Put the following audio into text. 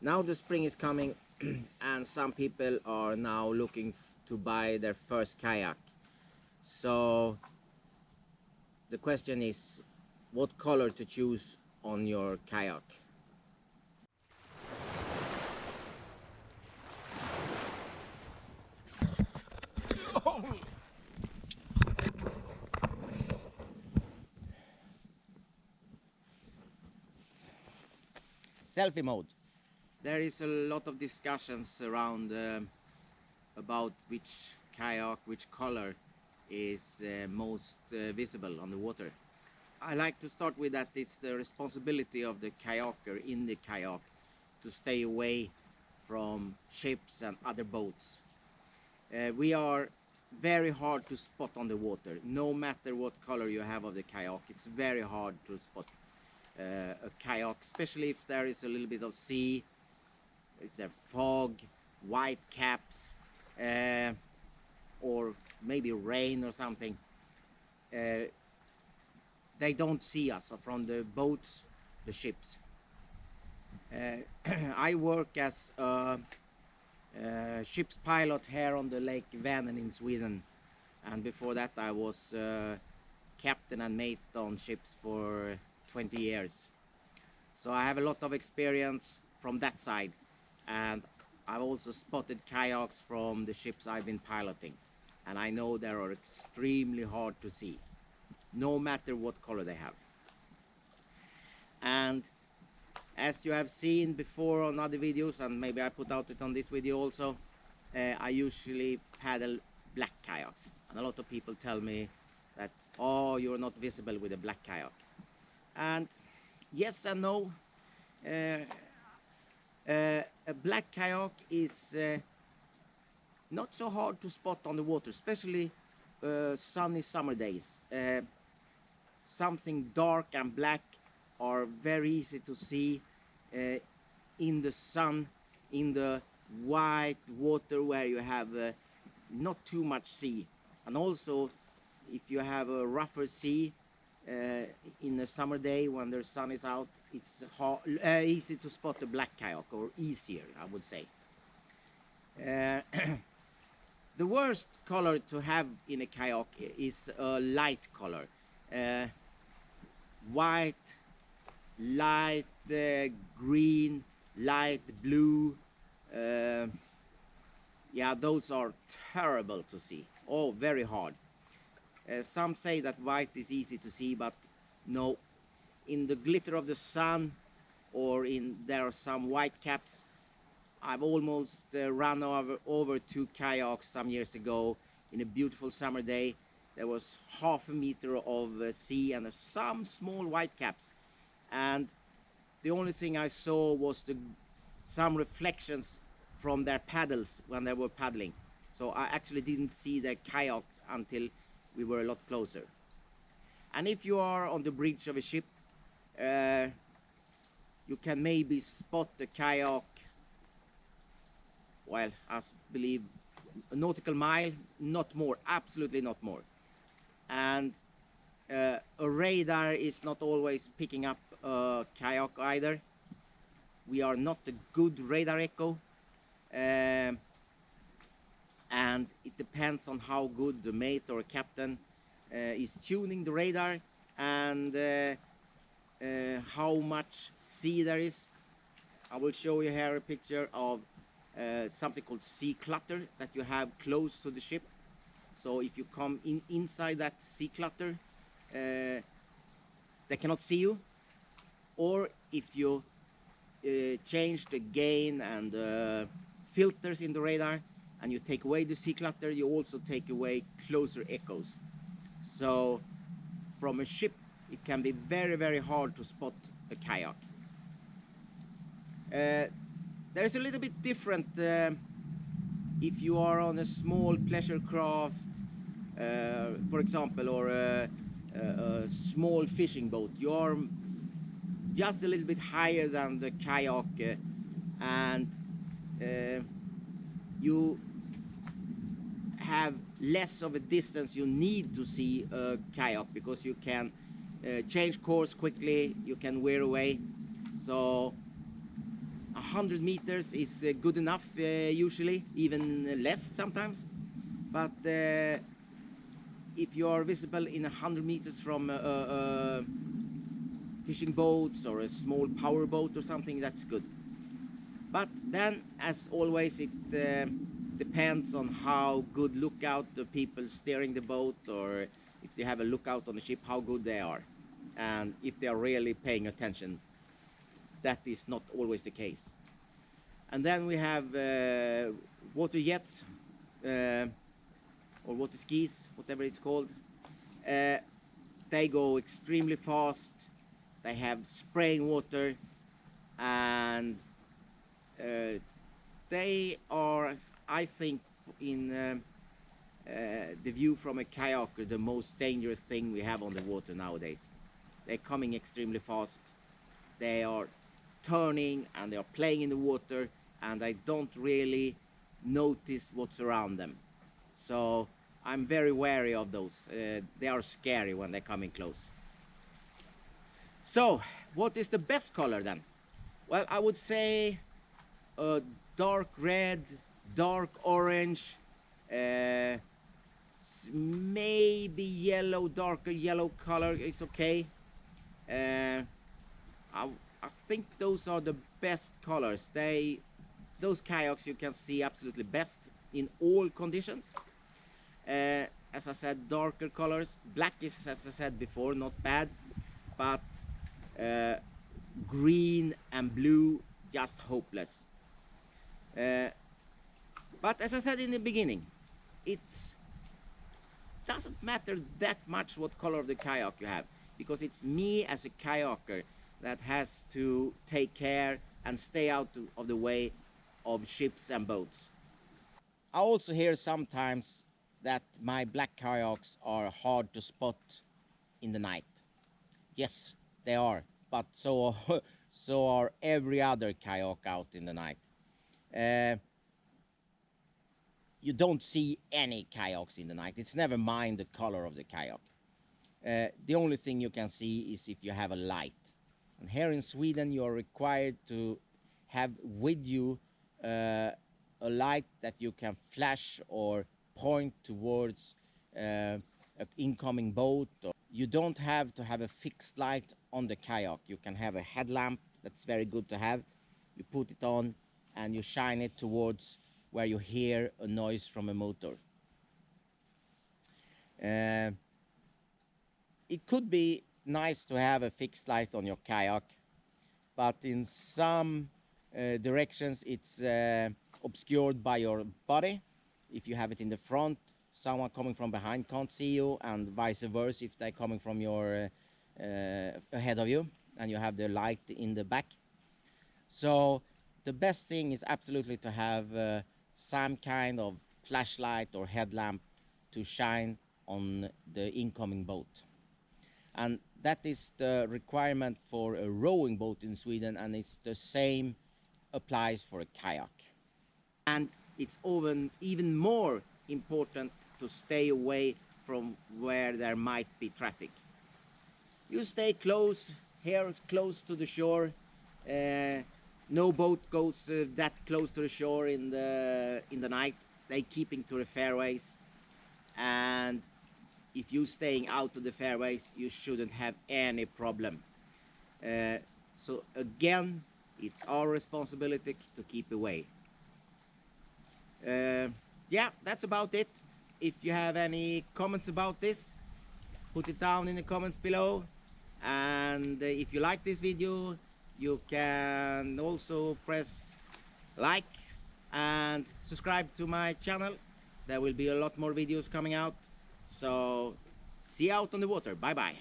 Now the spring is coming and some people are now looking to buy their first kayak. So the question is what color to choose on your kayak. Selfie mode. There is a lot of discussions around about which kayak, which color is most visible on the water. I like to start with that it's the responsibility of the kayaker in the kayak to stay away from ships and other boats. We are very hard to spot on the water. No matter what color you have of the kayak, it's very hard to spot a kayak, especially if there is a little bit of sea, is there fog, white caps, or maybe rain or something. They don't see us from the boats, the ships. I work as a ship's pilot here on the Lake Vänern in Sweden, and before that I was captain and mate on ships for 20 years. So I have a lot of experience from that side, and I've also spotted kayaks from the ships I've been piloting, and I know they are extremely hard to see, no matter what color they have. And as you have seen before on other videos, and maybe I put out it on this video also, I usually paddle black kayaks, and a lot of people tell me that, oh, you're not visible with a black kayak. And yes and no. A black kayak is not so hard to spot on the water, especially sunny summer days. Something dark and black are very easy to see in the sun, in the white water where you have not too much sea. And also, if you have a rougher sea in a summer day when the sun is out, it's easy to spot a black kayak, or easier, I would say. The worst color to have in a kayak is a light color. White, light green, light blue. Yeah, those are terrible to see. Oh, very hard. Some say that white is easy to see, but no. In the glitter of the sun, or there are some white caps. I've almost run over 2 kayaks some years ago in a beautiful summer day. There was half a meter of sea and some small white caps, and the only thing I saw was some reflections from their paddles when they were paddling. So I actually didn't see their kayaks until we were a lot closer. And if you are on the bridge of a ship, you can maybe spot the kayak, well, I believe a nautical mile, not more, absolutely not more. And a radar is not always picking up a kayak either. We are not a good radar echo, and it depends on how good the mate or captain is tuning the radar, and how much sea there is. I will show you here a picture of something called sea clutter that you have close to the ship. So if you come inside that sea clutter, they cannot see you. Or if you change the gain and filters in the radar and you take away the sea clutter, you also take away closer echoes. So from a ship, it can be very, very hard to spot a kayak. There's a little bit different if you are on a small pleasure craft, for example, or a small fishing boat. You are just a little bit higher than the kayak, and you have less of a distance you need to see a kayak, because you can change course quickly, you can wear away. So 100 meters is good enough usually, even less sometimes. But if you are visible in 100 meters from fishing boats or a small power boat or something, that's good. But then, as always, it depends on how good lookout the people steering the boat, or if they have a lookout on the ship, how good they are, and if they are really paying attention. That is not always the case. And then we have water jets or water skis, whatever it's called. They go extremely fast. They have spraying water, and they are, I think, in the view from a kayaker, the most dangerous thing we have on the water nowadays. They're coming extremely fast. They are turning and they are playing in the water, and I don't really notice what's around them. So I'm very wary of those. They are scary when they're coming close. So what is the best color then? Well, I would say dark red, dark orange, maybe yellow, darker yellow color is okay. I think those are the best colors. Those kayaks you can see absolutely best in all conditions. As I said, darker colors. Black is, as I said before, not bad, but green and blue, just hopeless. But as I said in the beginning, it doesn't matter that much what color of the kayak you have, because it's me as a kayaker that has to take care and stay out of the way of ships and boats. I also hear sometimes that my black kayaks are hard to spot in the night. Yes, they are, but so are every other kayak out in the night. You don't see any kayaks in the night. It's never mind the color of the kayak. The only thing you can see is if you have a light. And here in Sweden, you are required to have with you a light that you can flash or point towards an incoming boat. You don't have to have a fixed light on the kayak. You can have a headlamp. That's very good to have. You put it on and you shine it towards where you hear a noise from a motor. It could be nice to have a fixed light on your kayak, but in some directions it's obscured by your body. If you have it in the front, someone coming from behind can't see you, and vice versa if they're coming from your ahead of you and you have the light in the back. So the best thing is absolutely to have some kind of flashlight or headlamp to shine on the incoming boat. And that is the requirement for a rowing boat in Sweden, and it's the same applies for a kayak. And it's even more important to stay away from where there might be traffic. You stay close to the shore. No boat goes that close to the shore in the night. They keeping to the fairways, and if you're staying out of the fairways, you shouldn't have any problem. So again, it's our responsibility to keep away. Yeah, that's about it. If you have any comments about this, put it down in the comments below. And if you like this video, you can also press like and subscribe to my channel. There will be a lot more videos coming out. So see you out on the water. Bye bye.